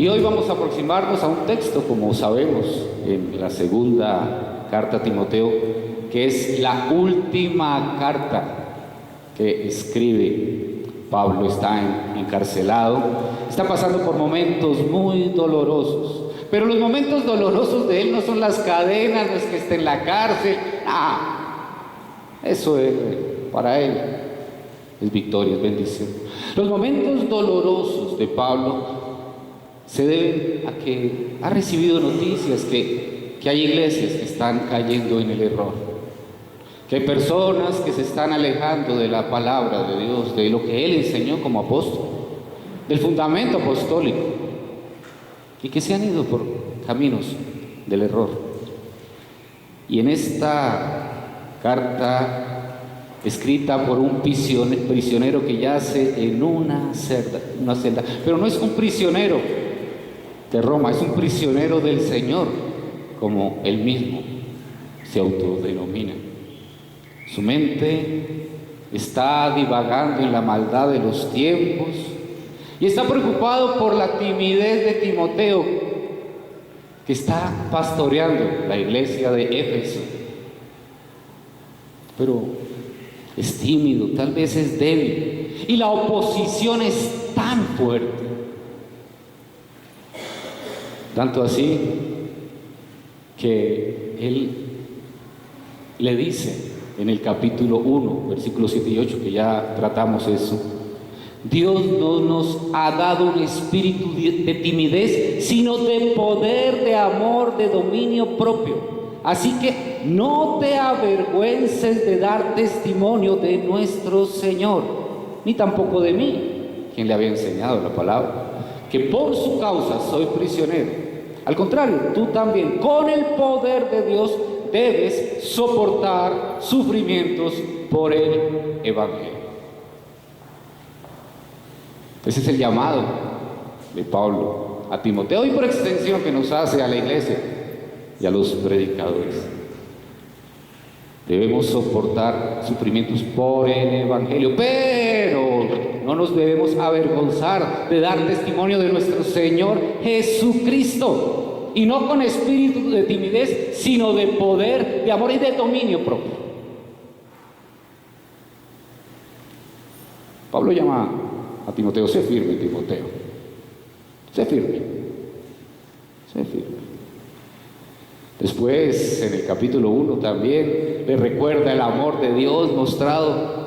Y hoy vamos a aproximarnos a un texto, como sabemos, en la segunda carta a Timoteo, que es la última carta que escribe Pablo. Está encarcelado, está pasando por momentos muy dolorosos, pero los momentos dolorosos de él no son las cadenas, no es que esté en la cárcel, eso es, para él es victoria, es bendición. Los momentos dolorosos de Pablo se deben a que ha recibido noticias que hay iglesias que están cayendo en el error, que hay personas que se están alejando de la palabra de Dios, de lo que Él enseñó como apóstol, del fundamento apostólico, y que se han ido por caminos del error. Y en esta carta, escrita por un prisionero que yace en una celda, pero no es un prisionero de Roma, es un prisionero del Señor, como él mismo se autodenomina. Su mente está divagando en la maldad de los tiempos y está preocupado por la timidez de Timoteo, que está pastoreando la iglesia de Éfeso. Pero es tímido, tal vez es débil, y la oposición es tan fuerte. Tanto así que él le dice en el capítulo 1, versículos 7 y 8, que ya tratamos eso: Dios no nos ha dado un espíritu de timidez, sino de poder, de amor, de dominio propio. Así que no te avergüences de dar testimonio de nuestro Señor, ni tampoco de mí, quien le había enseñado la palabra, que por su causa soy prisionero. Al contrario, tú también, con el poder de Dios, debes soportar sufrimientos por el Evangelio. Ese es el llamado de Pablo a Timoteo, y por extensión que nos hace a la iglesia y a los predicadores. Debemos soportar sufrimientos por el Evangelio, pero no nos debemos avergonzar de dar testimonio de nuestro Señor Jesucristo, y no con espíritu de timidez, sino de poder, de amor y de dominio propio. Pablo llama a Timoteo: sé firme, Timoteo, sé firme, sé firme. Después, en el capítulo 1 también le recuerda el amor de Dios mostrado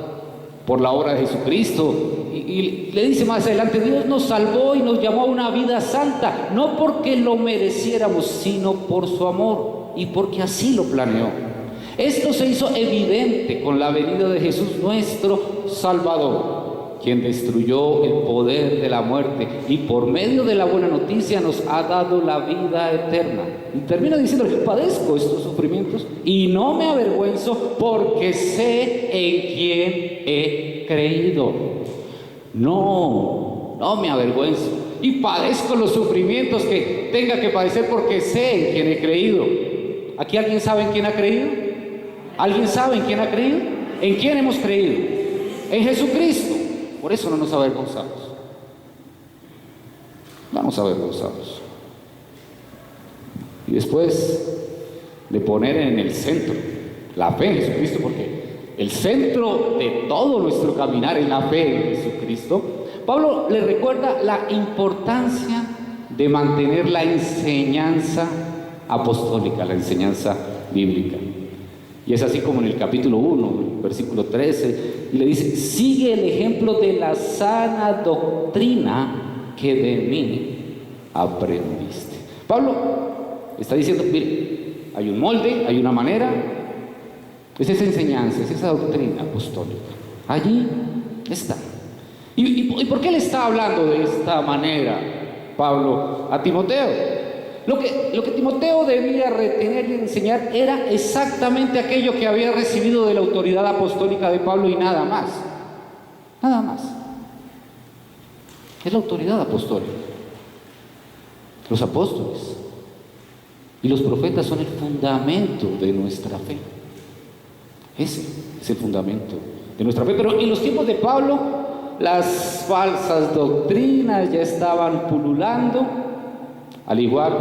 por la obra de Jesucristo, y le dice más adelante: Dios nos salvó y nos llamó a una vida santa, no porque lo mereciéramos, sino por su amor y porque así lo planeó. Esto se hizo evidente con la venida de Jesús nuestro Salvador, quien destruyó el poder de la muerte y por medio de la buena noticia nos ha dado la vida eterna. Y termina diciendo: padezco estos sufrimientos y no me avergüenzo, porque sé en quién he creído. No me avergüenzo y padezco los sufrimientos que tenga que padecer, porque sé en quién he creído. ¿Aquí alguien sabe en quién ha creído? ¿Alguien sabe en quién ha creído? ¿En quién hemos creído? En Jesucristo. Por eso no nos avergonzamos. Vamos a avergonzarnos. Y después de poner en el centro la fe en Jesucristo, porque el centro de todo nuestro caminar es la fe en Jesucristo, Pablo le recuerda la importancia de mantener la enseñanza apostólica, la enseñanza bíblica. Y es así como en el capítulo 1, versículo 13, le dice: sigue el ejemplo de la sana doctrina que de mí aprendiste. Pablo está diciendo: mire, hay un molde, hay una manera, es esa enseñanza, es esa doctrina apostólica. Allí está. ¿Y por qué le está hablando de esta manera Pablo a Timoteo? Lo que Timoteo debía retener y enseñar era exactamente aquello que había recibido de la autoridad apostólica de Pablo, y nada más. Nada más. Es la autoridad apostólica. Los apóstoles y los profetas son el fundamento de nuestra fe. Ese es el fundamento de nuestra fe. Pero en los tiempos de Pablo, las falsas doctrinas ya estaban pululando, al igual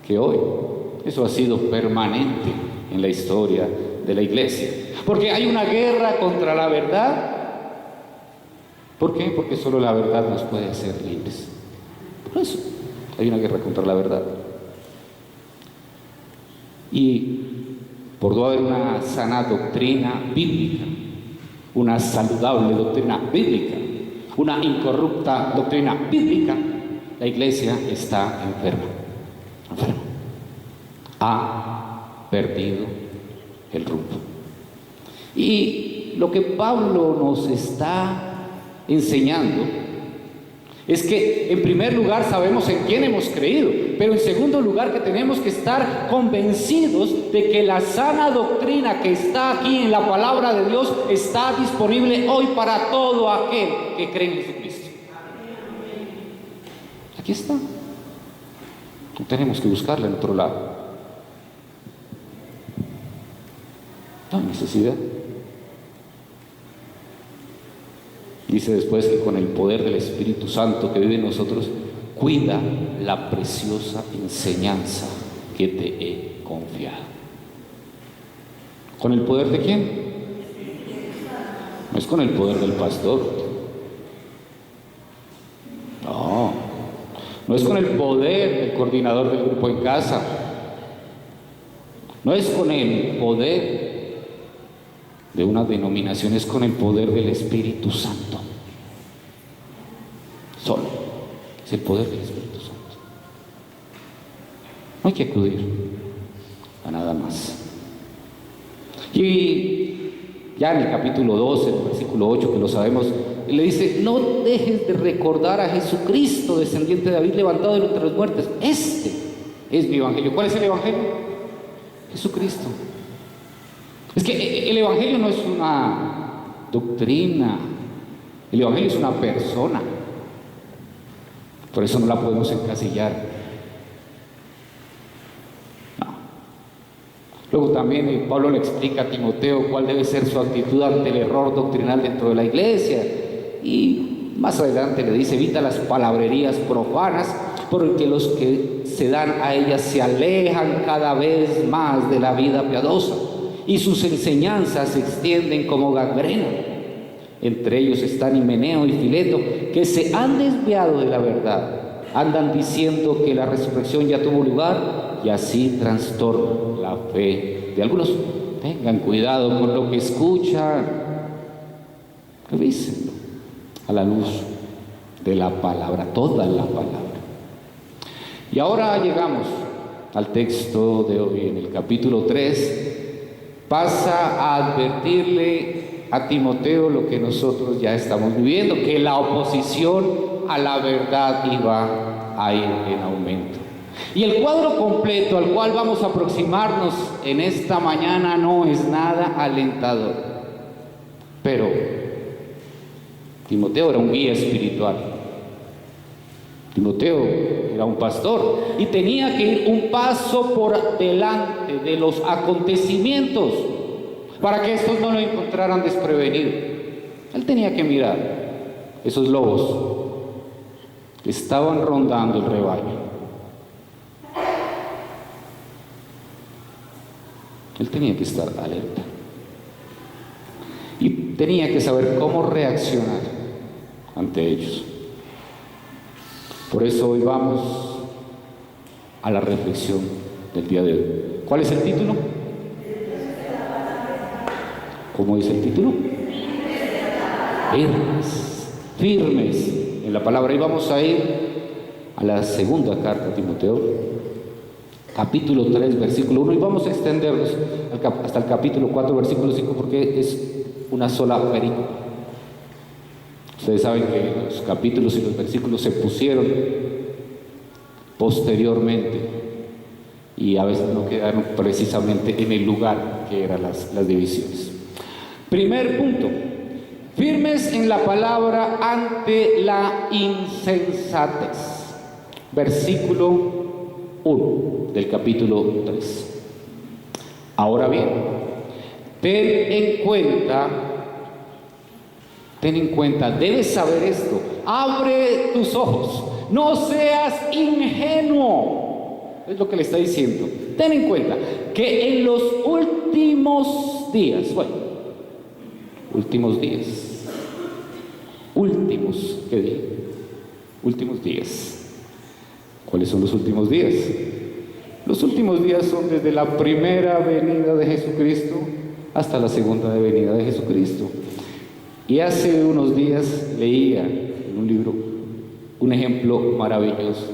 que hoy. Eso ha sido permanente en la historia de la iglesia. Porque hay una guerra contra la verdad. ¿Por qué? Porque solo la verdad nos puede hacer libres. Por eso hay una guerra contra la verdad. Y por no haber una sana doctrina bíblica, una saludable doctrina bíblica, una incorrupta doctrina bíblica, la iglesia está enferma. Ha perdido el rumbo. Y lo que Pablo nos está enseñando es que en primer lugar sabemos en quién hemos creído, pero en segundo lugar que tenemos que estar convencidos de que la sana doctrina que está aquí en la palabra de Dios está disponible hoy para todo aquel que cree en Jesucristo. Aquí está. No tenemos que buscarla en otro lado. No hay necesidad. Dice después que con el poder del Espíritu Santo que vive en nosotros, cuida la preciosa enseñanza que te he confiado. ¿Con el poder de quién? No es con el poder del pastor. No es con el poder del coordinador del grupo en casa. No es con el poder de una denominación, es con el poder del Espíritu Santo. Solo es el poder del Espíritu Santo. No hay que acudir a nada más. Y ya en el capítulo 12, el versículo 8, que lo sabemos, le dice: no dejes de recordar a Jesucristo, descendiente de David, levantado de entre los muertos. Este es mi evangelio. ¿Cuál es el evangelio? Jesucristo. Es que el evangelio no es una doctrina, el evangelio es una persona. Por eso no la podemos encasillar. No. Luego también Pablo le explica a Timoteo cuál debe ser su actitud ante el error doctrinal dentro de la iglesia. Y más adelante le dice: evita las palabrerías profanas, porque los que se dan a ellas se alejan cada vez más de la vida piadosa, y sus enseñanzas se extienden como gangrena. Entre ellos están Himeneo y Fileto, que se han desviado de la verdad. Andan diciendo que la resurrección ya tuvo lugar, y así trastornan la fe de algunos. Tengan cuidado con lo que escuchan. Revísenlo a la luz de la palabra, toda la palabra. Y ahora llegamos al texto de hoy, en el capítulo 3. Pasa a advertirle a Timoteo lo que nosotros ya estamos viviendo, que la oposición a la verdad iba a ir en aumento. Y el cuadro completo al cual vamos a aproximarnos en esta mañana no es nada alentador. Pero Timoteo era un guía espiritual. Timoteo era un pastor y tenía que ir un paso por delante de los acontecimientos para que estos no lo encontraran desprevenido. Él tenía que mirar esos lobos que estaban rondando el rebaño. Él tenía que estar alerta y tenía que saber cómo reaccionar ante ellos. Por eso hoy vamos a la reflexión del día de hoy. ¿Cuál es el título? ¿Cómo dice el título? Firmes en la palabra. Y vamos a ir a la segunda carta a Timoteo, capítulo 3, versículo 1, y vamos a extendernos hasta el capítulo 4, versículo 5, porque es una sola película. Ustedes saben que los capítulos y los versículos se pusieron posteriormente y a veces no quedaron precisamente en el lugar que eran las divisiones. Primer punto: firmes en la palabra ante la insensatez. Versículo 1 del capítulo 3. Ahora bien, ten en cuenta, debes saber esto. Abre tus ojos, no seas ingenuo. Es lo que le está diciendo. Ten en cuenta que en los últimos días, ¿qué dije? Últimos días. ¿Cuáles son los últimos días? Los últimos días son desde la primera venida de Jesucristo hasta la segunda venida de Jesucristo. Y hace unos días leía en un libro un ejemplo maravilloso.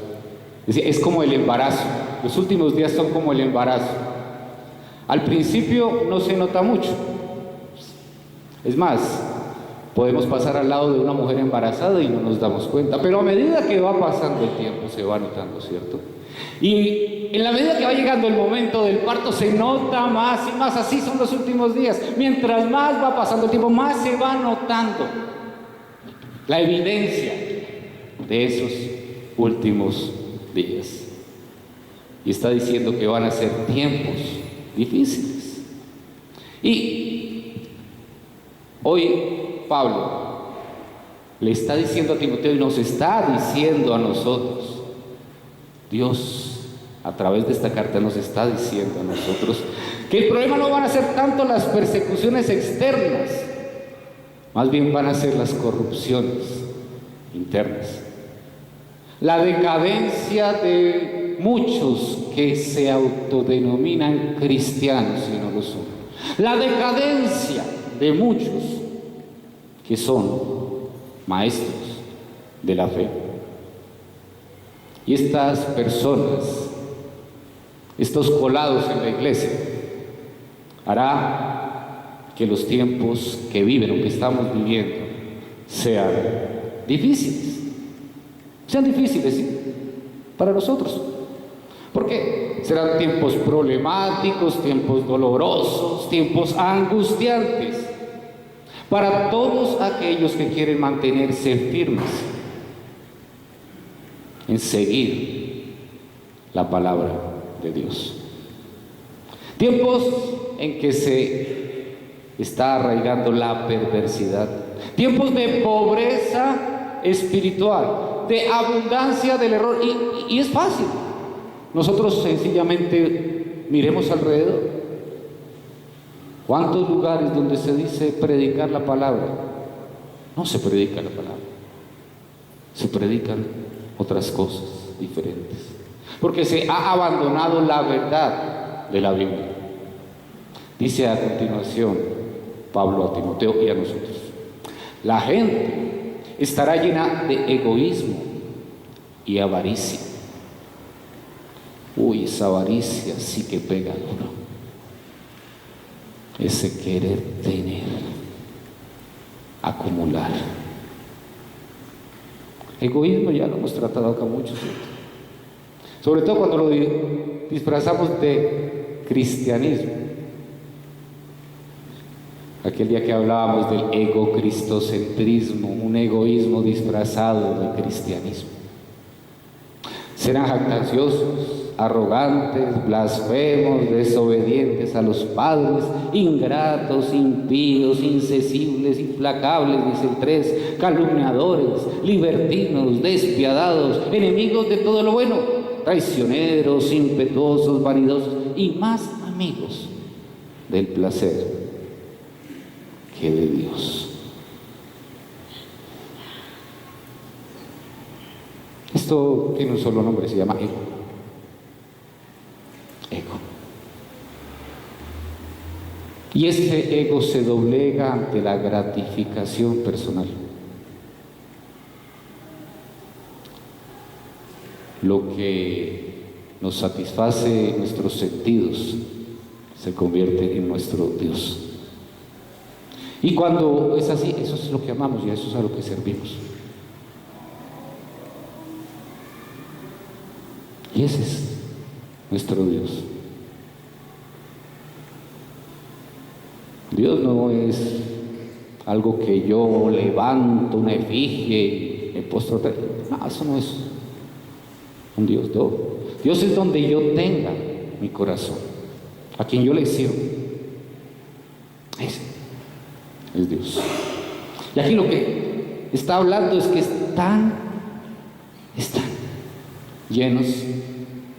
Decía, es como el embarazo. Los últimos días son como el embarazo. Al principio no se nota mucho. Es más, podemos pasar al lado de una mujer embarazada y no nos damos cuenta, pero a medida que va pasando el tiempo se va notando, ¿cierto? Y en la medida que va llegando el momento del parto se nota más y más. Así son los últimos días. Mientras más va pasando el tiempo, más se va notando la evidencia de esos últimos días. Y está diciendo que van a ser tiempos difíciles. Y hoy Pablo le está diciendo a Timoteo y nos está diciendo a nosotros, Dios a través de esta carta nos está diciendo a nosotros que el problema no van a ser tanto las persecuciones externas, más bien van a ser las corrupciones internas, la decadencia de muchos que se autodenominan cristianos y no lo son, la decadencia de muchos que son maestros de la fe. Y estas personas, estos colados en la iglesia, hará que los tiempos que viven o que estamos viviendo sean difíciles. Sean difíciles, ¿sí? Para nosotros. ¿Por qué? Serán tiempos problemáticos, tiempos dolorosos, tiempos angustiantes para todos aquellos que quieren mantenerse firmes en seguir la palabra de Dios. Tiempos en que se está arraigando la perversidad, tiempos de pobreza espiritual, de abundancia del error, y es fácil. Nosotros sencillamente miremos alrededor. ¿Cuántos lugares donde se dice predicar la palabra? No se predica la palabra, se predican otras cosas diferentes, porque se ha abandonado la verdad de la Biblia. Dice a continuación Pablo a Timoteo y a nosotros: la gente estará llena de egoísmo y avaricia. Uy, esa avaricia sí que pega duro. Ese querer tener, acumular. Egoísmo ya lo hemos tratado acá mucho, ¿cierto? Sobre todo cuando lo disfrazamos de cristianismo. Aquel día que hablábamos del egocristocentrismo, un egoísmo disfrazado de cristianismo. Serán jactanciosos, arrogantes, blasfemos, desobedientes a los padres, ingratos, impíos, insensibles, implacables, dice el 3, calumniadores, libertinos, despiadados, enemigos de todo lo bueno, traicioneros, impetuosos, vanidosos y más amigos del placer que de Dios. Esto tiene un solo nombre, se llama ego. Ego. Y ese ego se doblega ante la gratificación personal. Lo que nos satisface nuestros sentidos se convierte en nuestro Dios. Y cuando es así, eso es lo que amamos y eso es a lo que servimos. Y ese es nuestro Dios. Dios no es algo que yo levanto una efigie y me postro. No, eso no es un Dios. No. Dios es donde yo tenga mi corazón, a quien yo le sirvo. Ese es Dios. Y aquí lo que está hablando es que es tan están llenos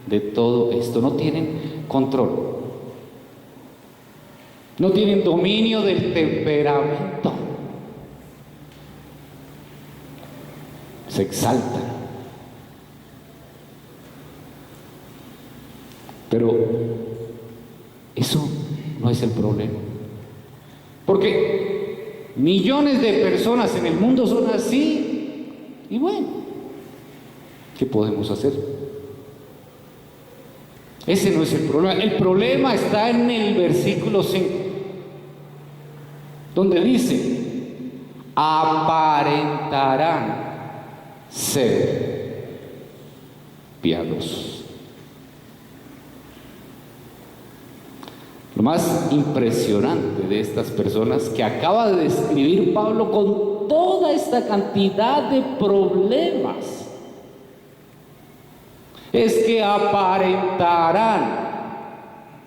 de todo esto, no tienen control, no tienen dominio del temperamento, se exaltan. Pero eso no es el problema, porque millones de personas en el mundo son así, y bueno, ¿qué podemos hacer? Ese no es el problema. El problema está en el versículo 5, donde dice: aparentarán ser piadosos. Lo más impresionante de estas personas que acaba de describir Pablo con toda esta cantidad de problemas es que aparentarán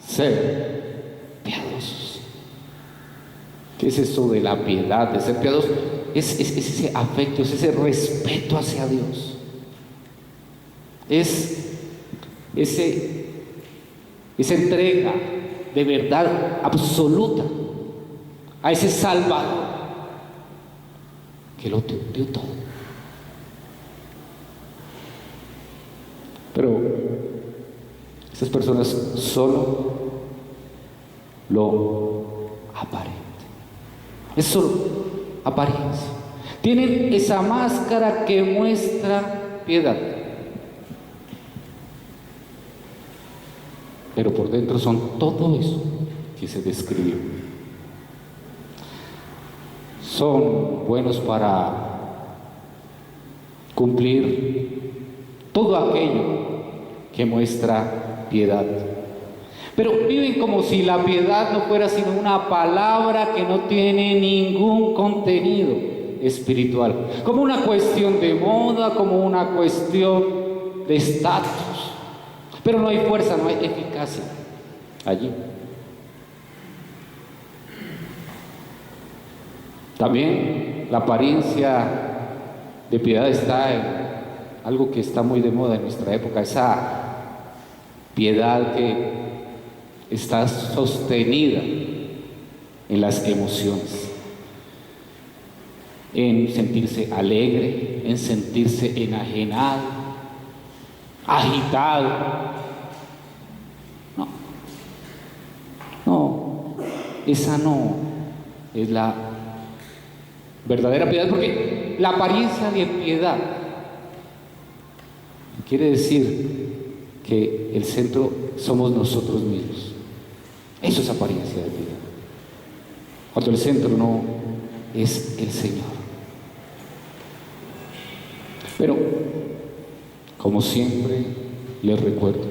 ser piadosos. ¿Qué es eso de la piedad, de ser piadosos? Es ese afecto, es ese respeto hacia Dios, es esa entrega de verdad absoluta a ese Salvador que lo dio todo. Pero estas personas solo lo aparentan, es solo apariencia, tienen esa máscara que muestra piedad, pero por dentro son todo eso que se describió. Son buenos para cumplir todo aquello que muestra piedad, pero viven como si la piedad no fuera sino una palabra que no tiene ningún contenido espiritual, como una cuestión de moda, como una cuestión de estatus. Pero no hay fuerza, no hay eficacia allí. También la apariencia de piedad está en algo que está muy de moda en nuestra época, esa piedad que está sostenida en las emociones, en sentirse alegre, en sentirse enajenado, agitado. No, esa no es la verdadera piedad, porque la apariencia de piedad quiere decir que el centro somos nosotros mismos. Eso es apariencia de piedad, cuando el centro no es el Señor. Pero, como siempre les recuerdo,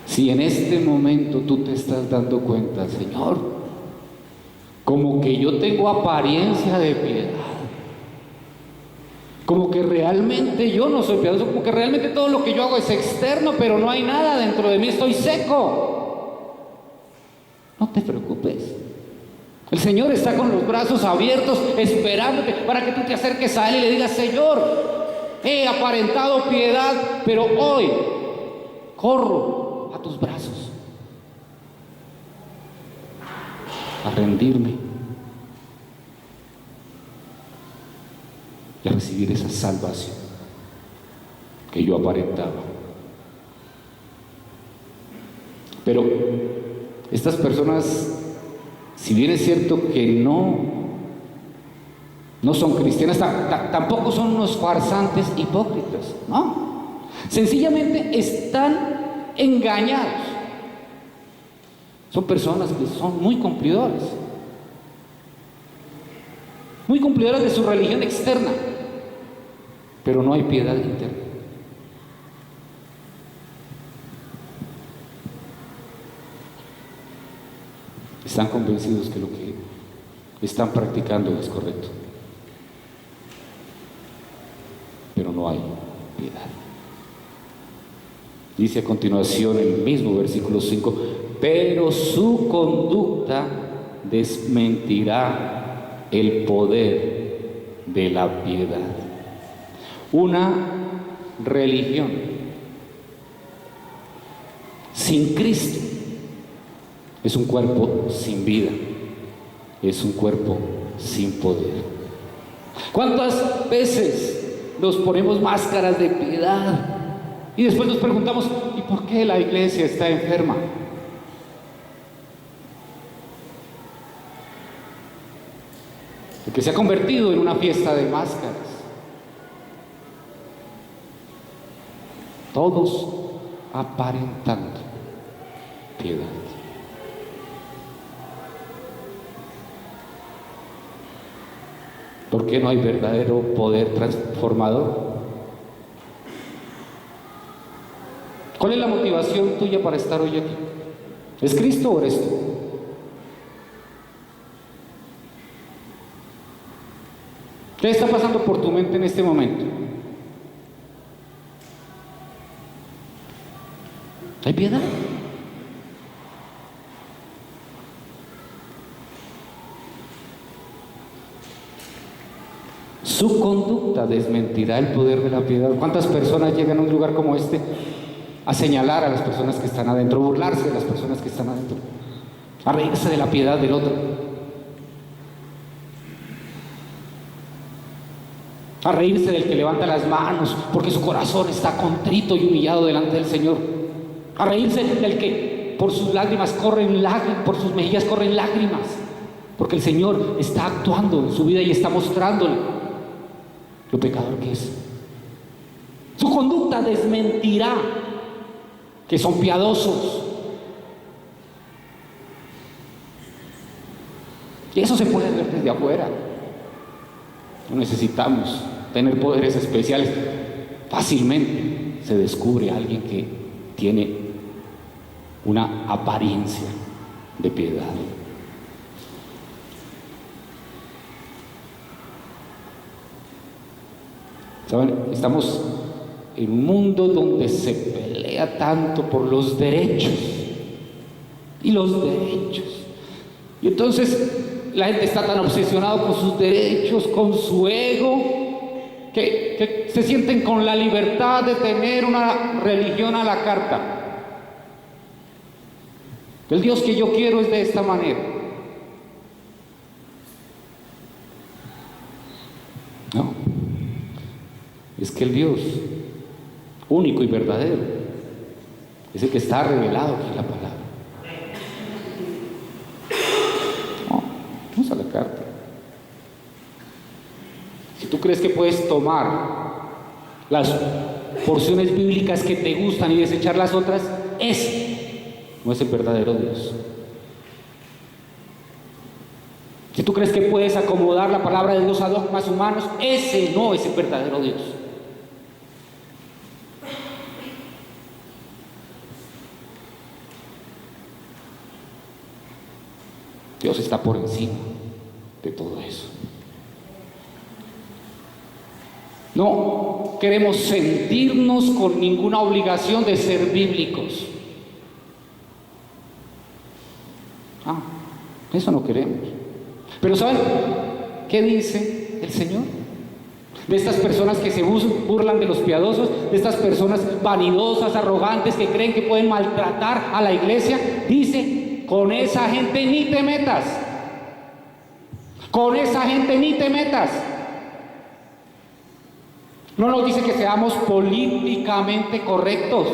si en este momento tú te estás dando cuenta, Señor, como que yo tengo apariencia de piedad, como que realmente yo no soy piadoso, como que realmente todo lo que yo hago es externo, pero no hay nada dentro de mí, estoy seco, no te preocupes. El Señor está con los brazos abiertos esperándote para que tú te acerques a Él y le digas: Señor, he aparentado piedad, pero hoy corro a tus brazos a rendirme y a recibir esa salvación que yo aparentaba. Pero estas personas, si bien es cierto que no son cristianas, tampoco son unos farsantes hipócritas, ¿no? Sencillamente están engañados. Son personas que son muy cumplidoras de su religión externa, pero no hay piedad interna. Están convencidos que lo que están practicando es correcto, pero no hay piedad. Dice a continuación el mismo versículo 5: pero su conducta desmentirá el poder de la piedad. Una religión sin Cristo es un cuerpo sin vida, es un cuerpo sin poder. ¿Cuántas veces nos ponemos máscaras de piedad y después nos preguntamos, ¿y por qué la iglesia está enferma? Porque se ha convertido en una fiesta de máscaras. Todos aparentando piedad. ¿Por qué no hay verdadero poder transformador? ¿Cuál es la motivación tuya para estar hoy aquí? ¿Es Cristo o eres tú? ¿Qué está pasando por tu mente en este momento? ¿Hay piedad? Su conducta desmentirá el poder de la piedad. ¿Cuántas personas llegan a un lugar como este a señalar a las personas que están adentro, burlarse de las personas que están adentro, a reírse de la piedad del otro, a reírse del que levanta las manos porque su corazón está contrito y humillado delante del Señor, a reírse del que por sus lágrimas corren lágrimas, por sus mejillas corren lágrimas, porque el Señor está actuando en su vida y está mostrándole lo pecador que es. Su conducta desmentirá que son piadosos. Y eso se puede ver desde afuera. No necesitamos tener poderes especiales. Fácilmente se descubre a alguien que tiene una apariencia de piedad. ¿Saben? Estamos en un mundo donde se pelea tanto por los derechos y los derechos. Y entonces la gente está tan obsesionada con sus derechos, con su ego, que se sienten con la libertad de tener una religión a la carta. El Dios que yo quiero es de esta manera. No. Es que el Dios único y verdadero es el que está revelado aquí en la palabra. No, vamos a la carta. Si tú crees que puedes tomar las porciones bíblicas que te gustan y desechar las otras, ese no es el verdadero Dios. Si tú crees que puedes acomodar la palabra de Dios a dogmas humanos, ese no es el verdadero Dios. Dios está por encima de todo eso. No queremos sentirnos con ninguna obligación de ser bíblicos. Eso no queremos. Pero ¿saben qué dice el Señor? De estas personas que se burlan de los piadosos, de estas personas vanidosas, arrogantes, que creen que pueden maltratar a la iglesia, dice: con esa gente ni te metas. Con esa gente ni te metas. No nos dice que seamos políticamente correctos.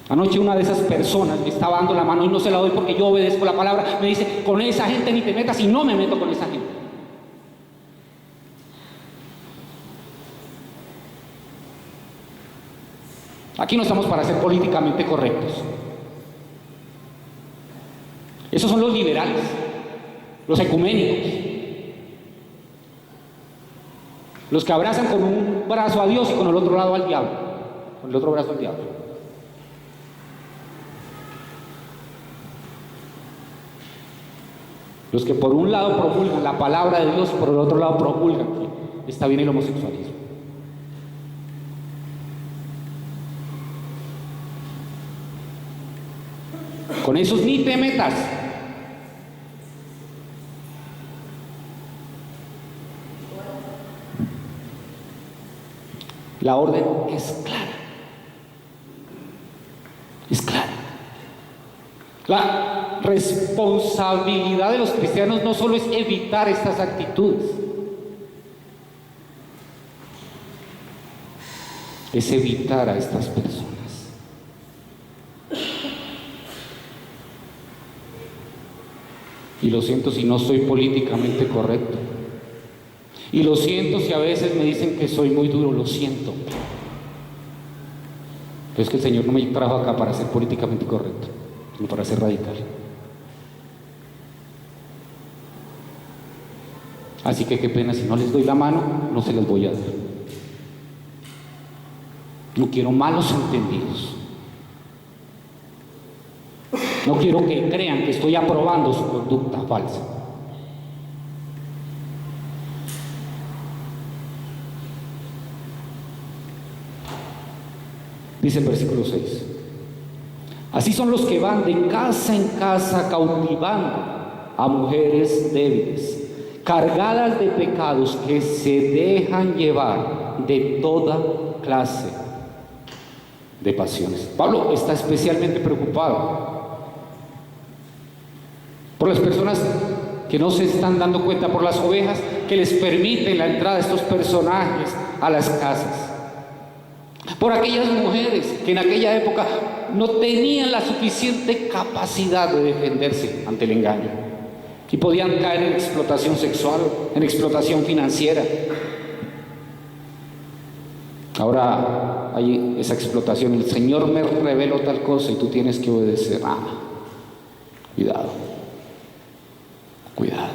Anoche una de esas personas me estaba dando la mano y no se la doy porque yo obedezco la palabra. Me dice: con esa gente ni te metas, y no me meto con esa gente. Aquí no estamos para ser políticamente correctos. Esos son los liberales, los ecuménicos, los que abrazan con un brazo a Dios y con el otro lado al diablo, con el otro brazo al diablo. Los que por un lado promulgan la palabra de Dios y por el otro lado promulgan que está bien el homosexualismo. Con esos ni te metas. La orden es clara. Es clara. La responsabilidad de los cristianos no solo es evitar estas actitudes, es evitar a estas personas. Y lo siento si no soy políticamente correcto. Y lo siento si a veces me dicen que soy muy duro, lo siento. Pero es que el Señor no me trajo acá para ser políticamente correcto, sino para ser radical. Así que qué pena, si no les doy la mano, no se las voy a dar. No quiero malos entendidos. No quiero que crean que estoy aprobando su conducta falsa. Dice el versículo 6. Así son los que van de casa en casa cautivando a mujeres débiles, cargadas de pecados, que se dejan llevar de toda clase de pasiones. Pablo está especialmente preocupado por las personas que no se están dando cuenta, por las ovejas que les permiten la entrada de estos personajes a las casas, por aquellas mujeres que en aquella época no tenían la suficiente capacidad de defenderse ante el engaño y podían caer en explotación sexual, en explotación financiera. Ahora hay esa explotación. El Señor me reveló tal cosa y tú tienes que obedecer. Cuidado. Cuidado.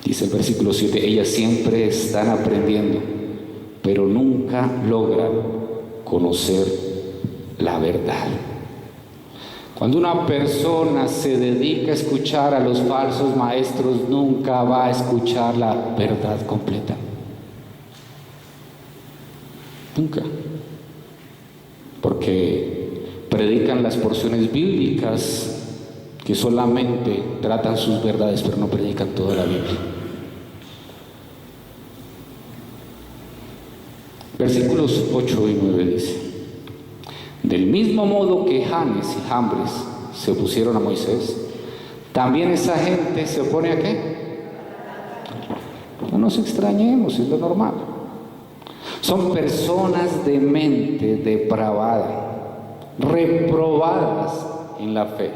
Dice el versículo 7, ellas siempre están aprendiendo, pero nunca logran conocer la verdad. Cuando una persona se dedica a escuchar a los falsos maestros, nunca va a escuchar la verdad completa. Nunca. Porque predican las porciones bíblicas que solamente tratan sus verdades, pero no predican toda la Biblia. Versículos 8 y 9 dice: del mismo modo que Janes y Jambres se opusieron a Moisés, también esa gente se opone a ¿qué? No nos extrañemos, es lo normal. Son personas de mente depravada, reprobadas en la fe.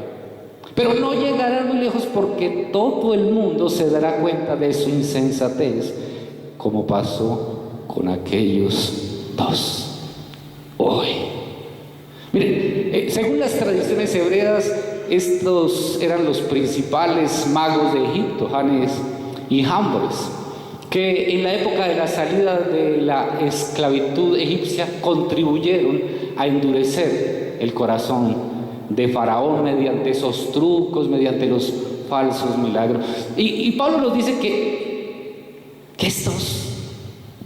Pero no llegarán muy lejos, porque todo el mundo se dará cuenta de su insensatez, como pasó con aquellos dos hoy. Miren, según las tradiciones hebreas, estos eran los principales magos de Egipto, Janes y Jambres, que en la época de la salida de la esclavitud egipcia contribuyeron a endurecer el corazón de Faraón mediante esos trucos, mediante los falsos milagros. Y Pablo nos dice que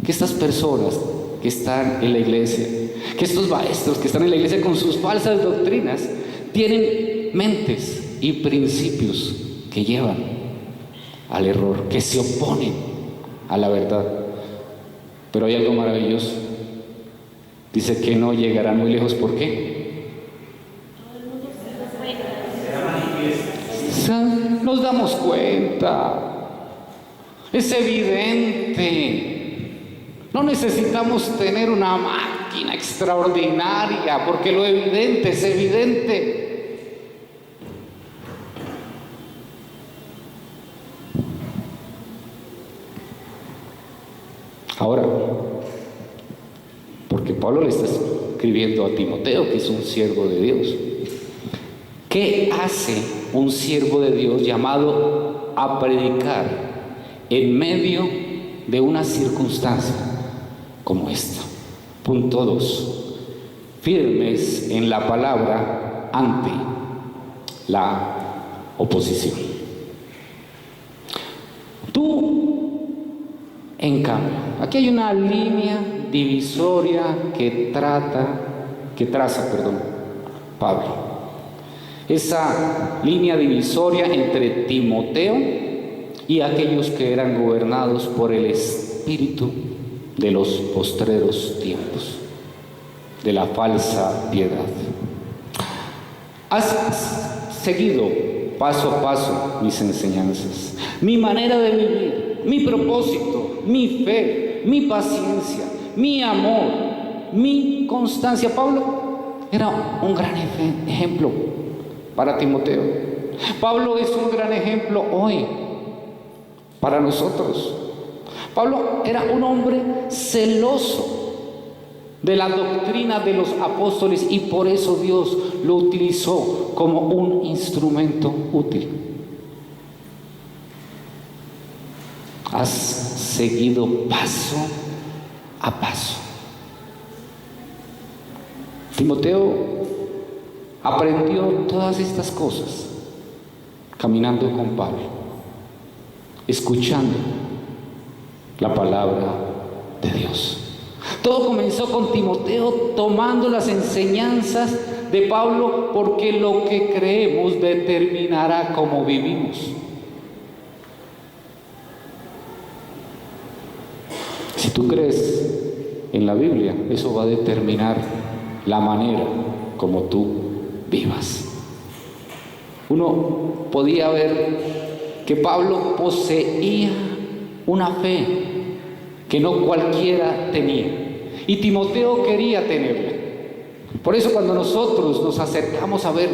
estas personas que están en la iglesia, que estos maestros que están en la iglesia con sus falsas doctrinas, tienen mentes y principios que llevan al error, que se oponen a la verdad. Pero hay algo maravilloso. Dice que no llegarán muy lejos. ¿Por qué? Nos damos cuenta, es evidente. No necesitamos tener una máquina extraordinaria, porque lo evidente es evidente. Ahora, porque Pablo le está escribiendo a Timoteo, que es un siervo de Dios. ¿Qué hace un siervo de Dios llamado a predicar en medio de una circunstancia como esta? Punto 2. Firmes en la palabra ante la oposición. Tú, en cambio, aquí hay una línea divisoria que traza Pablo. Esa línea divisoria entre Timoteo y aquellos que eran gobernados por el Espíritu de los postreros tiempos, de la falsa piedad. Has seguido paso a paso mis enseñanzas, mi manera de vivir, mi propósito, mi fe, mi paciencia, mi amor, mi constancia. Pablo era un gran ejemplo para Timoteo. Pablo es un gran ejemplo hoy para nosotros. Pablo era un hombre celoso de la doctrina de los apóstoles y por eso Dios lo utilizó como un instrumento útil. Has seguido paso a paso. Timoteo aprendió todas estas cosas caminando con Pablo, escuchando la palabra de Dios. Todo comenzó con Timoteo tomando las enseñanzas de Pablo, porque lo que creemos determinará cómo vivimos. Si tú crees en la Biblia, eso va a determinar la manera como tú vivas. Uno podía ver que Pablo poseía una fe que no cualquiera tenía, y Timoteo quería tenerla. Por eso cuando nosotros nos acercamos a ver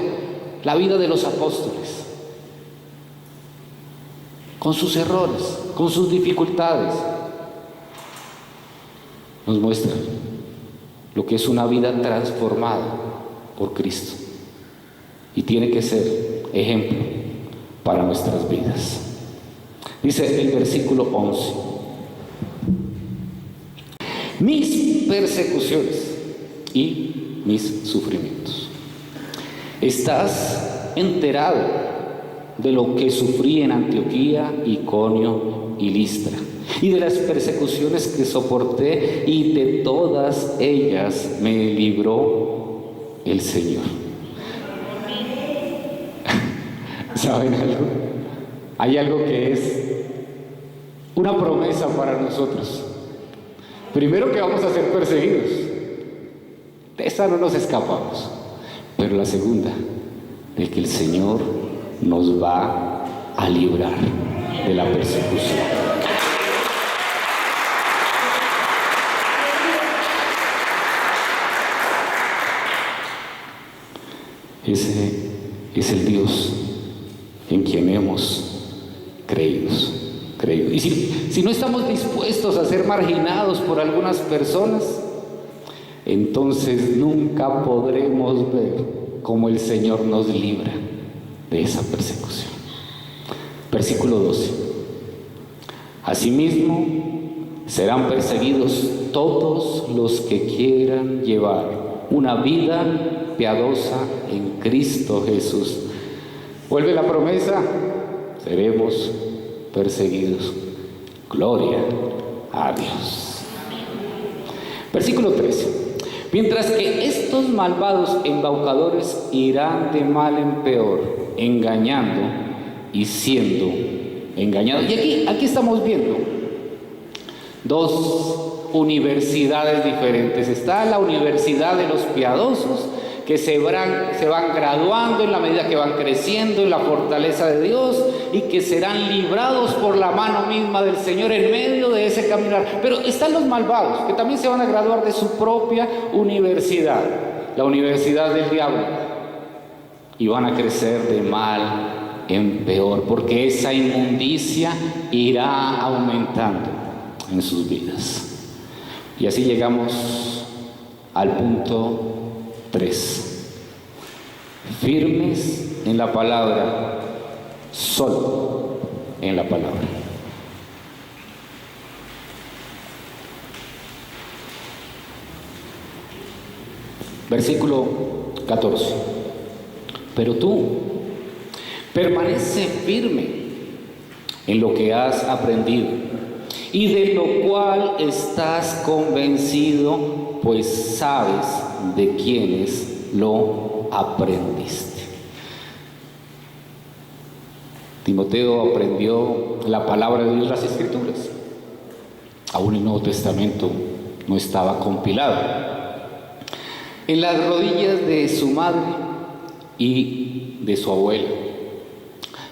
la vida de los apóstoles, con sus errores, con sus dificultades, nos muestra lo que es una vida transformada por Cristo, y tiene que ser ejemplo para nuestras vidas. Dice el versículo 11: mis persecuciones y mis sufrimientos. ¿Estás enterado de lo que sufrí en Antioquía, Iconio y Listra, y de las persecuciones que soporté, y de todas ellas me libró el Señor? ¿Saben algo? Hay algo que es una promesa para nosotros. Primero, que vamos a ser perseguidos. De esa no nos escapamos. Pero la segunda, de que el Señor nos va a librar de la persecución. Ese es el Dios en quien hemos creído. Y si no estamos dispuestos a ser marginados por algunas personas, entonces nunca podremos ver cómo el Señor nos libra de esa persecución. Versículo 12: asimismo serán perseguidos todos los que quieran llevar una vida piadosa en Cristo Jesús. Vuelve la promesa: seremos perseguidos. Gloria a Dios. Versículo 13: mientras que estos malvados embaucadores irán de mal en peor, engañando y siendo engañados. Y aquí estamos viendo dos universidades diferentes. Está la universidad de los piadosos, que se van graduando en la medida que van creciendo en la fortaleza de Dios, y que serán librados por la mano misma del Señor en medio de ese caminar. Pero están los malvados, que también se van a graduar de su propia universidad, la universidad del diablo, y van a crecer de mal en peor, porque esa inmundicia irá aumentando en sus vidas. Y así llegamos al punto 3. Firmes en la palabra, solo en la palabra. Versículo 14. Pero tú permanece firme en lo que has aprendido y de lo cual estás convencido, pues sabes de quiénes lo aprendiste. Timoteo aprendió la palabra de Dios, las Escrituras. Aún el Nuevo Testamento no estaba compilado. En las rodillas de su madre y de su abuela.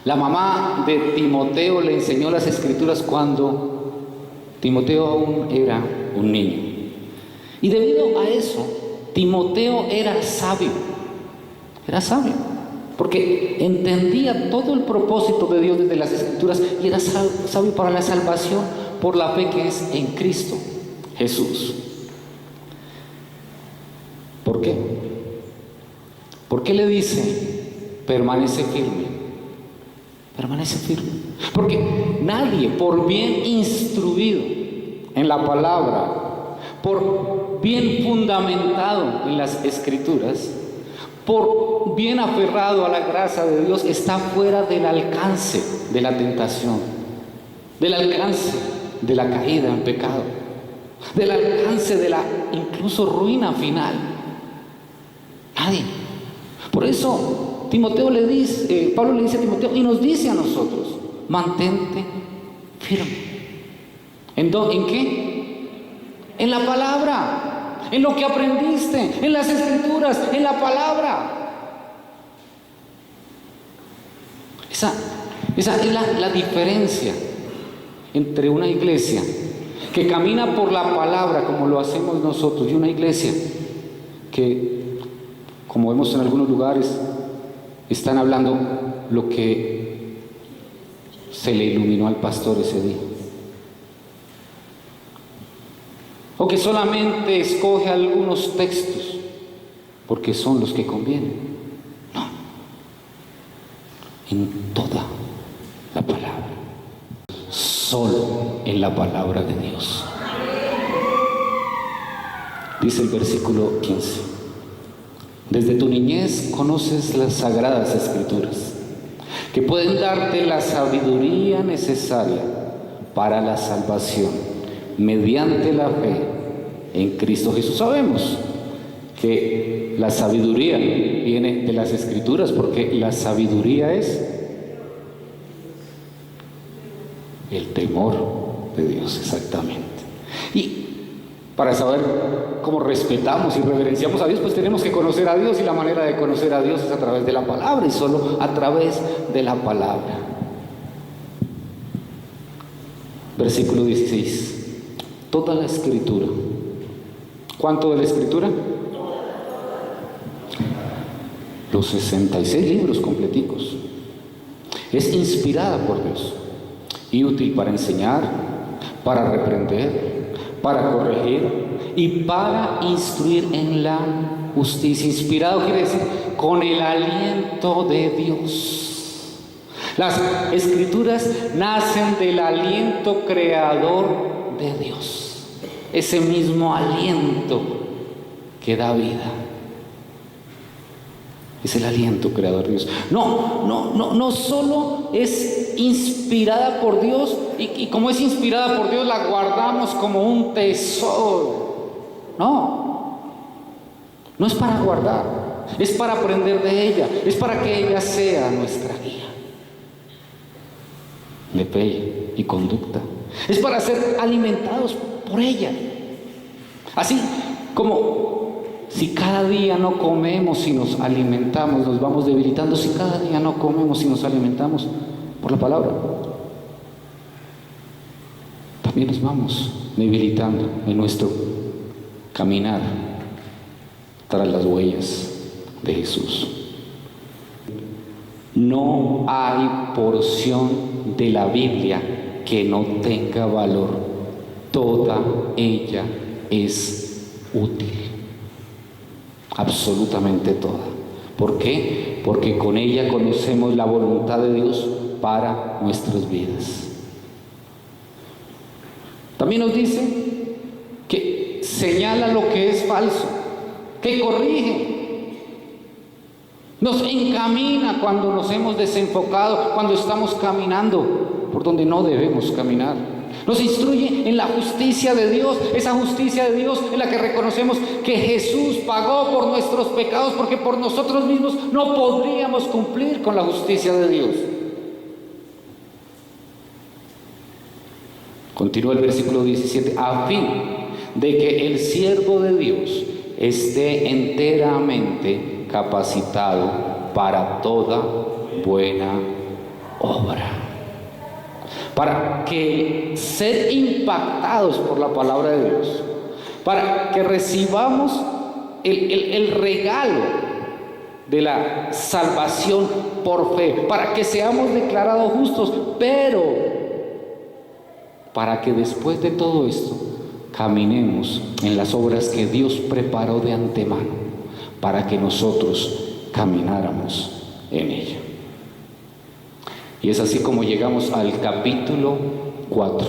La mamá de Timoteo le enseñó las Escrituras cuando Timoteo aún era un niño. Y debido a eso, Timoteo era sabio, porque entendía todo el propósito de Dios desde las Escrituras y era sabio para la salvación por la fe que es en Cristo Jesús. ¿Por qué? ¿Por qué le dice, permanece firme? Permanece firme. Porque nadie, por bien instruido en la palabra, por bien fundamentado en las Escrituras, por bien aferrado a la gracia de Dios, está fuera del alcance de la tentación, del alcance de la caída en pecado, del alcance de la incluso ruina final. Nadie. Por eso Timoteo le dice, Pablo le dice a Timoteo y nos dice a nosotros, mantente firme. ¿En qué? En la palabra, en lo que aprendiste, en las Escrituras, en la palabra. Esa es la diferencia entre una iglesia que camina por la palabra como lo hacemos nosotros y una iglesia que, como vemos en algunos lugares, están hablando lo que se le iluminó al pastor ese día. O que solamente escoge algunos textos porque son los que convienen. No. En toda la palabra. Solo en la palabra de Dios. Dice el versículo 15. Desde tu niñez conoces las sagradas Escrituras, que pueden darte la sabiduría necesaria para la salvación, mediante la fe en Cristo Jesús. Sabemos que la sabiduría viene de las Escrituras, porque la sabiduría es el temor de Dios, exactamente. Y para saber cómo respetamos y reverenciamos a Dios, pues tenemos que conocer a Dios, y la manera de conocer a Dios es a través de la palabra, y solo a través de la palabra. Versículo 16. Toda la Escritura. ¿Cuánto de la Escritura? Los 66 libros completicos. Es inspirada por Dios y útil para enseñar, para reprender, para corregir y para instruir en la justicia. Inspirado quiere decir con el aliento de Dios. Las Escrituras nacen del aliento creador de Dios, ese mismo aliento que da vida. Es el aliento creador de Dios. No solo es inspirada por Dios, y como es inspirada por Dios la guardamos como un tesoro. No es para guardar, es para aprender de ella, es para que ella sea nuestra guía de fe y conducta. Es para ser alimentados por ella. Así como si cada día no comemos y nos alimentamos, nos vamos debilitando. Si cada día no comemos y nos alimentamos por la palabra, también nos vamos debilitando en nuestro caminar tras las huellas de Jesús. No hay porción de la Biblia que no tenga valor. Toda ella es útil. Absolutamente toda. ¿Por qué? Porque con ella conocemos la voluntad de Dios para nuestras vidas. También nos dice que señala lo que es falso, que corrige, nos encamina cuando nos hemos desenfocado, cuando estamos caminando por donde no debemos caminar. Nos instruye en la justicia de Dios, esa justicia de Dios en la que reconocemos que Jesús pagó por nuestros pecados, porque por nosotros mismos no podríamos cumplir con la justicia de Dios. Continúa el versículo 17, a fin de que el siervo de Dios esté enteramente capacitado para toda buena obra. Para que ser impactados por la palabra de Dios, para que recibamos el regalo de la salvación por fe, para que seamos declarados justos, pero para que después de todo esto caminemos en las obras que Dios preparó de antemano para que nosotros camináramos en ella. Y es así como llegamos al capítulo 4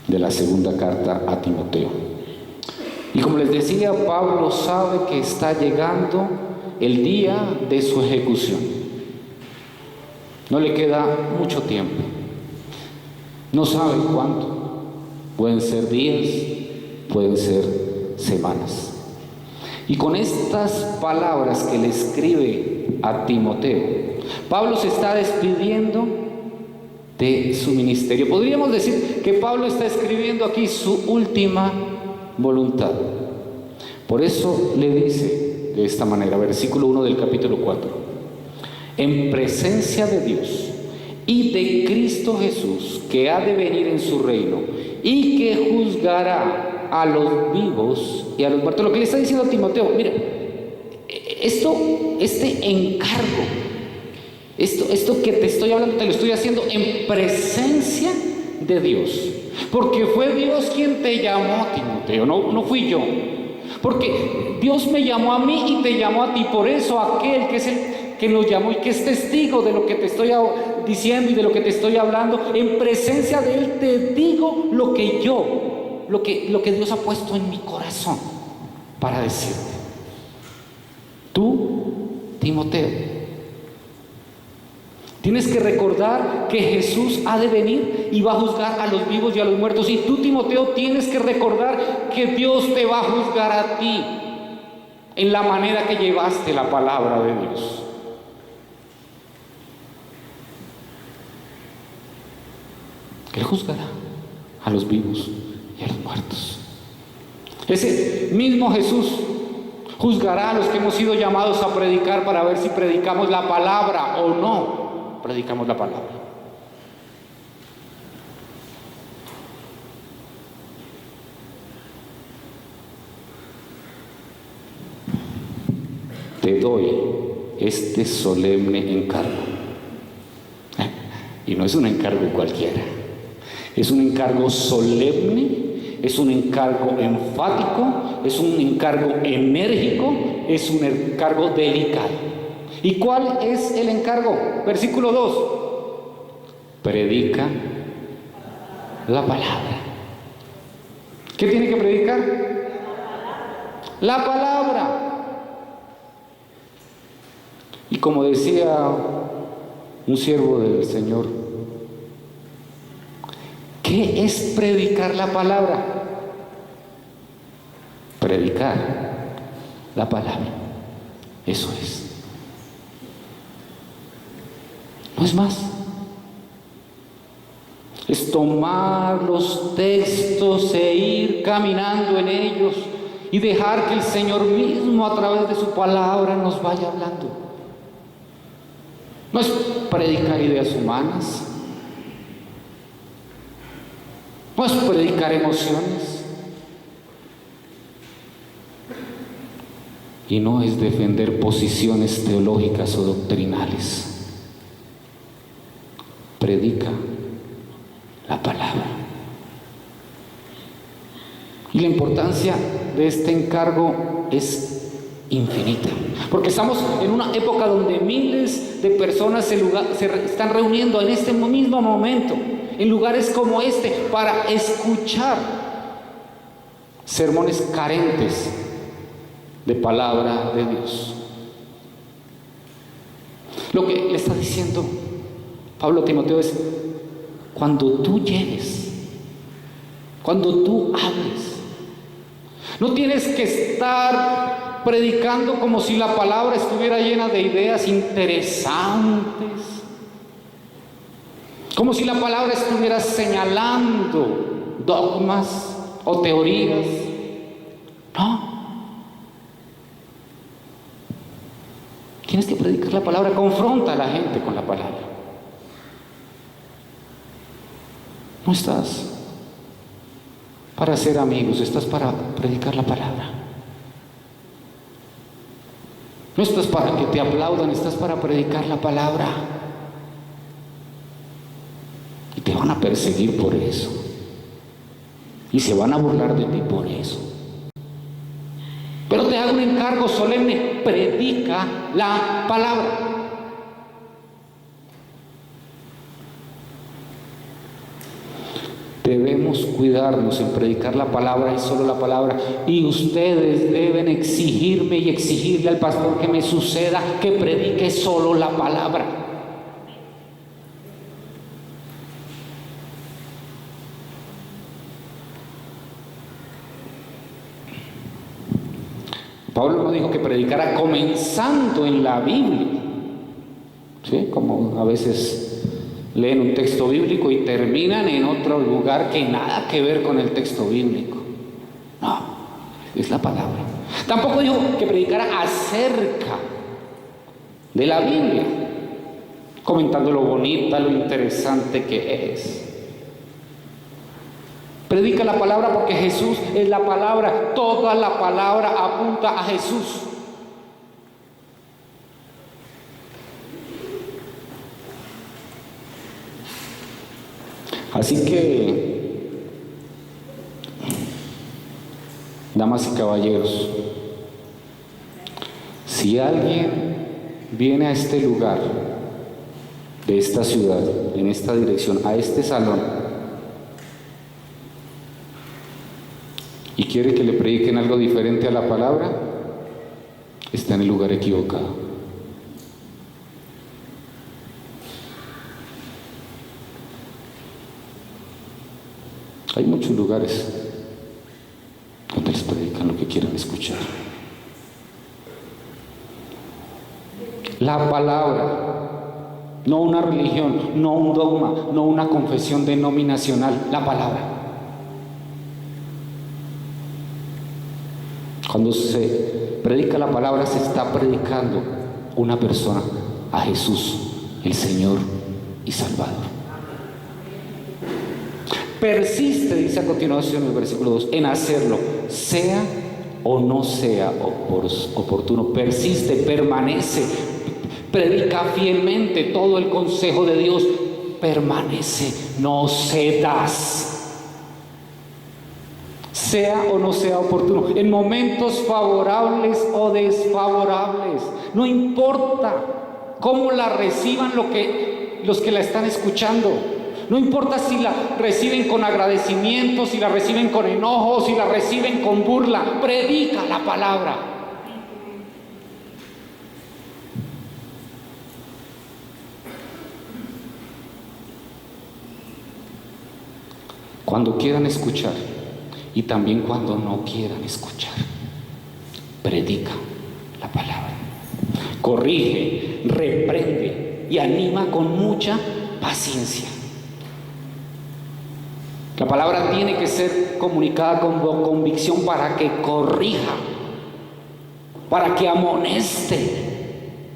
de la segunda carta a Timoteo. Y como les decía, Pablo sabe que está llegando el día de su ejecución. No le queda mucho tiempo. No sabe cuánto. Pueden ser días, pueden ser semanas. Y con estas palabras que le escribe a Timoteo, Pablo se está despidiendo de su ministerio. Podríamos decir que Pablo está escribiendo aquí su última voluntad. Por eso le dice de esta manera, versículo 1 del capítulo 4: en presencia de Dios y de Cristo Jesús, que ha de venir en su reino y que juzgará a los vivos y a los muertos. Lo que le está diciendo a Timoteo, mira, este encargo, esto que te estoy hablando, te lo estoy haciendo en presencia de Dios, porque fue Dios quien te llamó, Timoteo, no fui yo. Porque Dios me llamó a mí y te llamó a ti. Por eso aquel que es el que nos llamó y que es testigo de lo que te estoy diciendo y de lo que te estoy hablando, en presencia de Él te digo lo que Dios ha puesto en mi corazón para decirte. Tú, Timoteo, tienes que recordar que Jesús ha de venir y va a juzgar a los vivos y a los muertos. Y tú, Timoteo, tienes que recordar que Dios te va a juzgar a ti en la manera que llevaste la palabra de Dios. Él juzgará a los vivos y a los muertos. Ese mismo Jesús juzgará a los que hemos sido llamados a predicar para ver si predicamos la palabra o no predicamos la palabra. Te doy este solemne encargo. Y no es un encargo cualquiera. Es un encargo solemne, es un encargo enfático, es un encargo enérgico, es un encargo delicado. ¿Y cuál es el encargo? Versículo 2. Predica la palabra. ¿Qué tiene que predicar? La palabra. Y como decía un siervo del Señor, ¿qué es predicar la palabra? Predicar la palabra. Eso es. No es más. Es tomar los textos e ir caminando en ellos y dejar que el Señor mismo a través de su palabra nos vaya hablando. No es predicar ideas humanas. No es predicar emociones. Y no es defender posiciones teológicas o doctrinales. Predica la palabra. Y la importancia de este encargo es infinita, porque estamos en una época donde miles de personas se están reuniendo en este mismo momento en lugares como este para escuchar sermones carentes de palabra de Dios. Lo que le está diciendo Pablo a Timoteo es: cuando tú llegues, cuando tú hables, no tienes que estar predicando como si la palabra estuviera llena de ideas interesantes. Como si la palabra estuviera señalando dogmas o teorías. No. Tienes que predicar la palabra, confronta a la gente con la palabra. No estás para ser amigos, estás para predicar la palabra. No estás para que te aplaudan, estás para predicar la palabra. Y te van a perseguir por eso. Y se van a burlar de ti por eso. Pero te hago un encargo solemne: predica la palabra. Debemos cuidarnos en predicar la palabra y solo la palabra. Y ustedes deben exigirme y exigirle al pastor que me suceda que predique solo la palabra. Pablo no dijo que predicara comenzando en la Biblia, ¿sí? Como a veces leen un texto bíblico y terminan en otro lugar que nada que ver con el texto bíblico. No, es la palabra. Tampoco dijo que predicara acerca de la Biblia, comentando lo bonita, lo interesante que es. Predica la palabra porque Jesús es la palabra. Toda la palabra apunta a Jesús. Así que, damas y caballeros, si alguien viene a este lugar, de esta ciudad, en esta dirección, a este salón, y quiere que le prediquen algo diferente a la palabra, está en el lugar equivocado. Hay muchos lugares donde les predican lo que quieran escuchar. La palabra, no una religión, no un dogma, no una confesión denominacional, la palabra. Cuando se predica la palabra, se está predicando una persona, a Jesús, el Señor y Salvador. Persiste, dice a continuación el versículo 2, en hacerlo, sea o no sea oportuno. Persiste, permanece, predica fielmente todo el consejo de Dios. Permanece, no cedas. Sea o no sea oportuno, en momentos favorables o desfavorables, no importa cómo la reciban los que la están escuchando. No importa si la reciben con agradecimiento, si la reciben con enojo, si la reciben con burla. Predica la palabra. Cuando quieran escuchar y también cuando no quieran escuchar, predica la palabra. Corrige, reprende y anima con mucha paciencia. La palabra tiene que ser comunicada con convicción para que corrija, para que amoneste.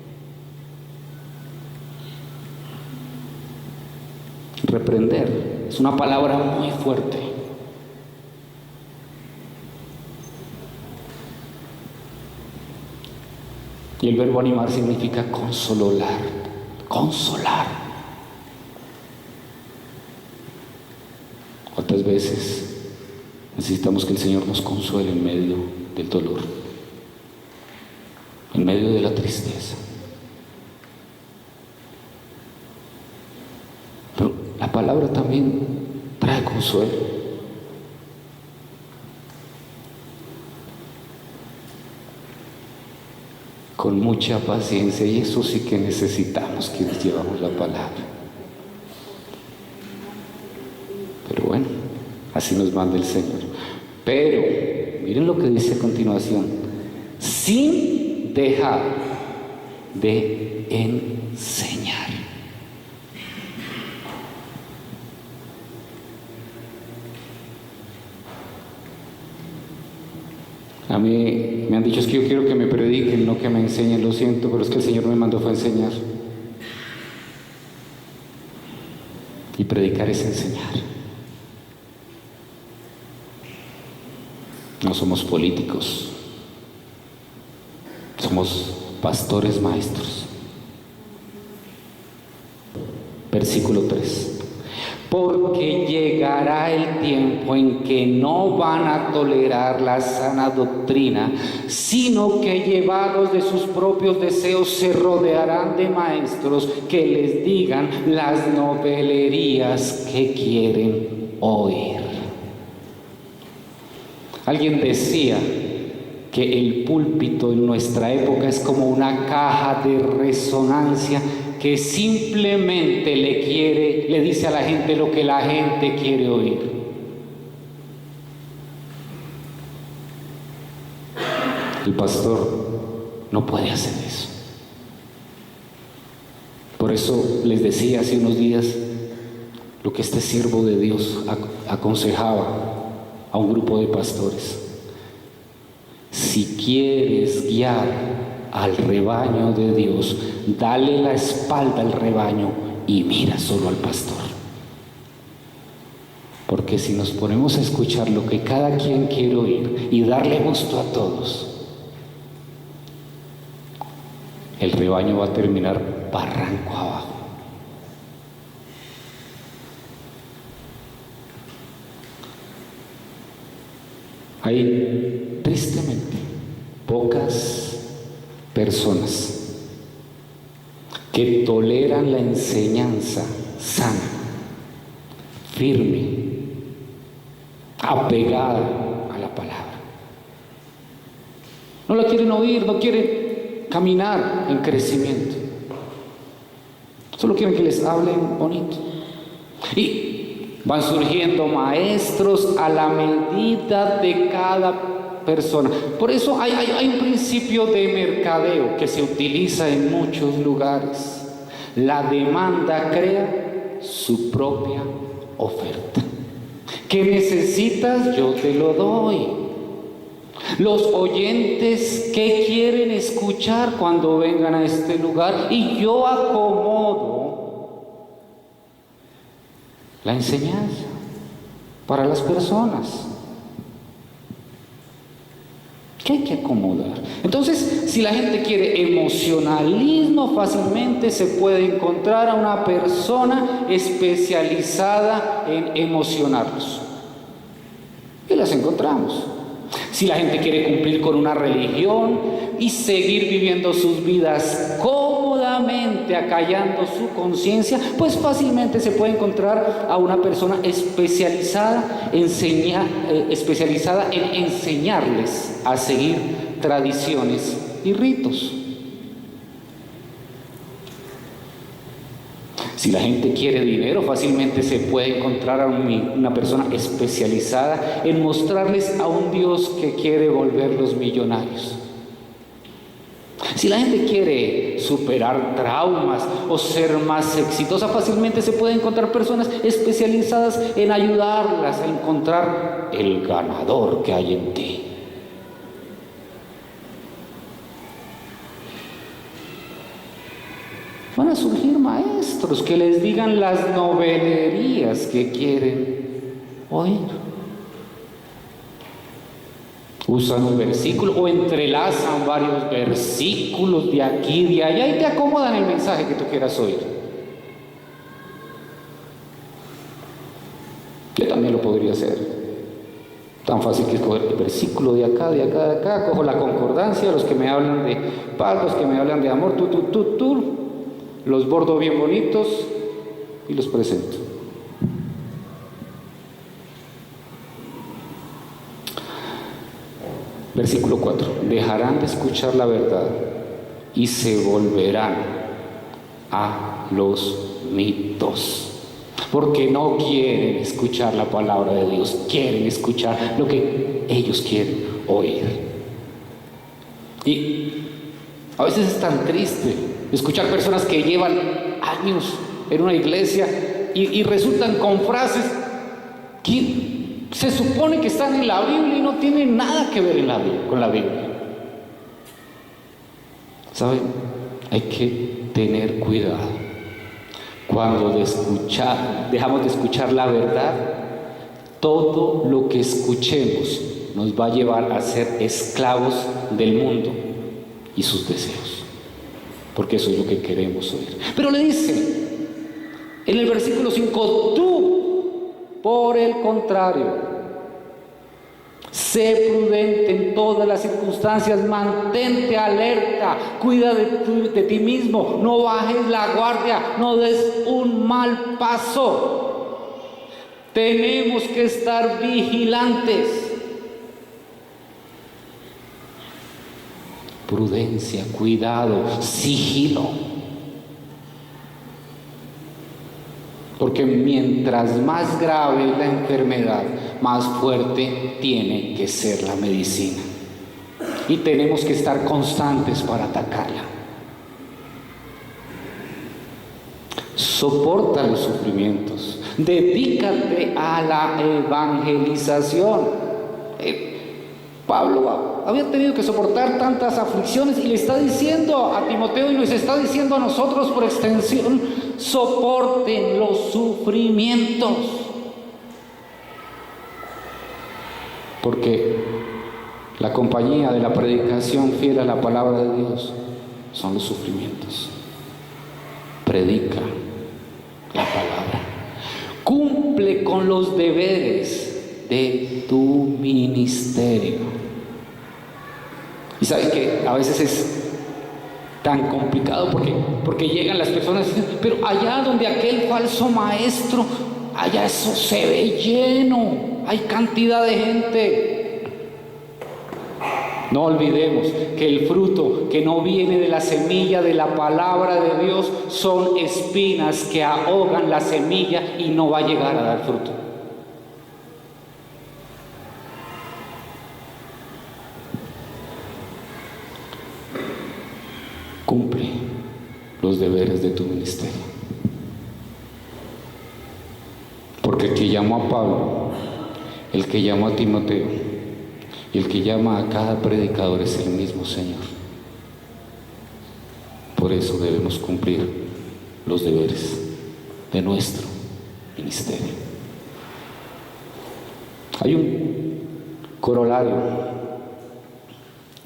Reprender es una palabra muy fuerte. Y el verbo animar significa consolar, consolar. ¿Cuántas veces necesitamos que el Señor nos consuele en medio del dolor, en medio de la tristeza? Pero la palabra también trae consuelo. Con mucha paciencia, y eso sí que necesitamos quienes llevamos la palabra. Pero bueno, así nos manda el Señor. Pero miren lo que dice a continuación: sin dejar de enseñar. A mí me han dicho, es que yo quiero que me prediquen, no que me enseñen, lo siento, pero es que el Señor me mandó fue a enseñar. Y predicar es enseñar. No somos políticos, somos pastores maestros. Versículo 3. Porque llegará el tiempo en que no van a tolerar la sana doctrina, sino que llevados de sus propios deseos se rodearán de maestros que les digan las novelerías que quieren oír. Alguien decía que el púlpito en nuestra época es como una caja de resonancia que simplemente le dice a la gente lo que la gente quiere oír. El pastor no puede hacer eso. Por eso les decía hace unos días lo que este siervo de Dios aconsejaba a un grupo de pastores. Si quieres guiar al rebaño de Dios, dale la espalda al rebaño y mira solo al pastor. Porque si nos ponemos a escuchar lo que cada quien quiere oír y darle gusto a todos, el rebaño va a terminar barranco abajo. Hay tristemente pocas personas que toleran la enseñanza sana, firme, apegada a la palabra. No la quieren oír, no quieren caminar en crecimiento. Solo quieren que les hablen bonito. Y van surgiendo maestros a la medida de cada persona. Por eso hay un principio de mercadeo que se utiliza en muchos lugares. La demanda crea su propia oferta. ¿Qué necesitas? Yo te lo doy. Los oyentes, ¿qué quieren escuchar cuando vengan a este lugar? Y yo acomodo la enseñanza para las personas. ¿Qué hay que acomodar? Entonces, si la gente quiere emocionalismo, fácilmente se puede encontrar a una persona especializada en emocionarlos. Y las encontramos. Si la gente quiere cumplir con una religión y seguir viviendo sus vidas cómodamente, acallando su conciencia, pues fácilmente se puede encontrar a una persona especializada en enseñarles a seguir tradiciones y ritos. Si la gente quiere dinero, fácilmente se puede encontrar a una persona especializada en mostrarles a un Dios que quiere volverlos millonarios. Si la gente quiere superar traumas o ser más exitosa, fácilmente se puede encontrar personas especializadas en ayudarlas a encontrar el ganador que hay en ti. Van a surgir maestros que les digan las novelerías que quieren oír. Usan un versículo o entrelazan varios versículos de aquí y de allá y te acomodan el mensaje que tú quieras oír. Yo también lo podría hacer. Tan fácil que es coger el versículo de acá, de acá, de acá, cojo la concordancia, los que me hablan de paz, los que me hablan de amor, los bordo bien bonitos y los presento. Versículo 4. Dejarán de escuchar la verdad y se volverán a los mitos. Porque no quieren escuchar la palabra de Dios, quieren escuchar lo que ellos quieren oír. Y a veces es tan triste escuchar personas que llevan años en una iglesia y resultan con frases que se supone que están en la Biblia y no tienen nada que ver con la Biblia. ¿Saben? Hay que tener cuidado. Cuando dejamos de escuchar la verdad, todo lo que escuchemos nos va a llevar a ser esclavos del mundo y sus deseos, porque eso es lo que queremos oír. Pero le dice en el versículo 5: tú, por el contrario, sé prudente en todas las circunstancias, mantente alerta, cuida de ti mismo, no bajes la guardia, no des un mal paso. Tenemos que estar vigilantes. Prudencia, cuidado, sigilo. Porque mientras más grave es la enfermedad, más fuerte tiene que ser la medicina. Y tenemos que estar constantes para atacarla. Soporta los sufrimientos. Dedícate a la evangelización. Pablo había tenido que soportar tantas aflicciones y le está diciendo a Timoteo y nos está diciendo a nosotros por extensión: soporten los sufrimientos. Porque la compañía de la predicación fiel a la palabra de Dios son los sufrimientos. Predica la palabra. Cumple con los deberes de tu ministerio. Y sabes que a veces es tan complicado porque llegan las personas y dicen: pero allá donde aquel falso maestro, allá eso se ve lleno, hay cantidad de gente. No olvidemos que el fruto que no viene de la semilla de la palabra de Dios son espinas que ahogan la semilla y no va a llegar a dar fruto. Cumple los deberes de tu ministerio. Porque el que llamó a Pablo, el que llamó a Timoteo y el que llama a cada predicador es el mismo Señor. Por eso debemos cumplir los deberes de nuestro ministerio. Hay un corolario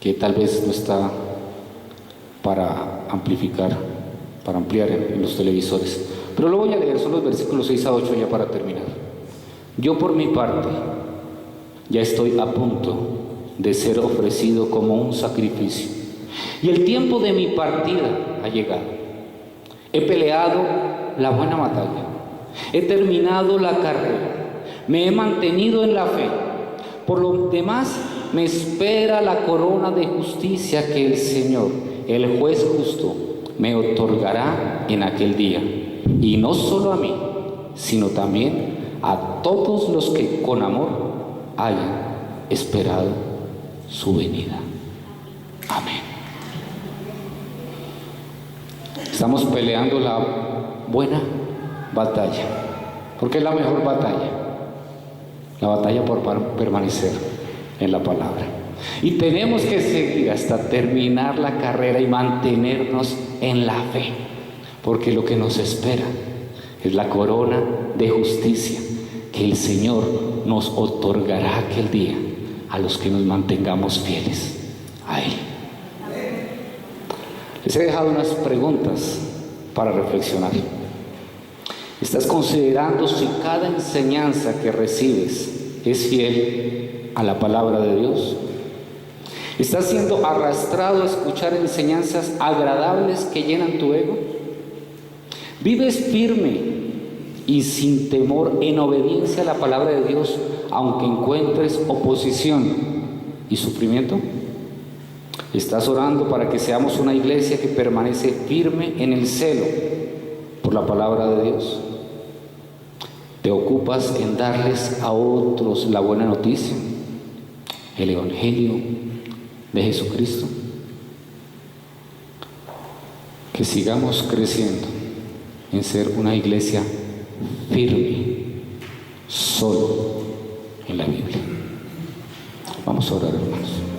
que tal vez no está para ampliar en los televisores, pero lo voy a leer, son los versículos 6 a 8 ya para terminar. Yo por mi parte ya estoy a punto de ser ofrecido como un sacrificio, y el tiempo de mi partida ha llegado. He peleado la buena batalla, he terminado la carrera, me he mantenido en la fe. Por lo demás me espera la corona de justicia que el Señor, el juez justo, me otorgará en aquel día, y no solo a mí, sino también a todos los que con amor hayan esperado su venida. Amén. Estamos peleando la buena batalla, porque es la mejor batalla, la batalla por permanecer en la palabra. Y tenemos que seguir hasta terminar la carrera y mantenernos en la fe, porque lo que nos espera es la corona de justicia que el Señor nos otorgará aquel día a los que nos mantengamos fieles a Él. Les he dejado unas preguntas para reflexionar. ¿Estás considerando si cada enseñanza que recibes es fiel a la palabra de Dios? ¿Estás siendo arrastrado a escuchar enseñanzas agradables que llenan tu ego? ¿Vives firme y sin temor en obediencia a la palabra de Dios, aunque encuentres oposición y sufrimiento? ¿Estás orando para que seamos una iglesia que permanece firme en el celo por la palabra de Dios? ¿Te ocupas en darles a otros la buena noticia, el evangelio de Jesucristo? Que sigamos creciendo en ser una iglesia firme, solo en la Vamos a orar, hermanos.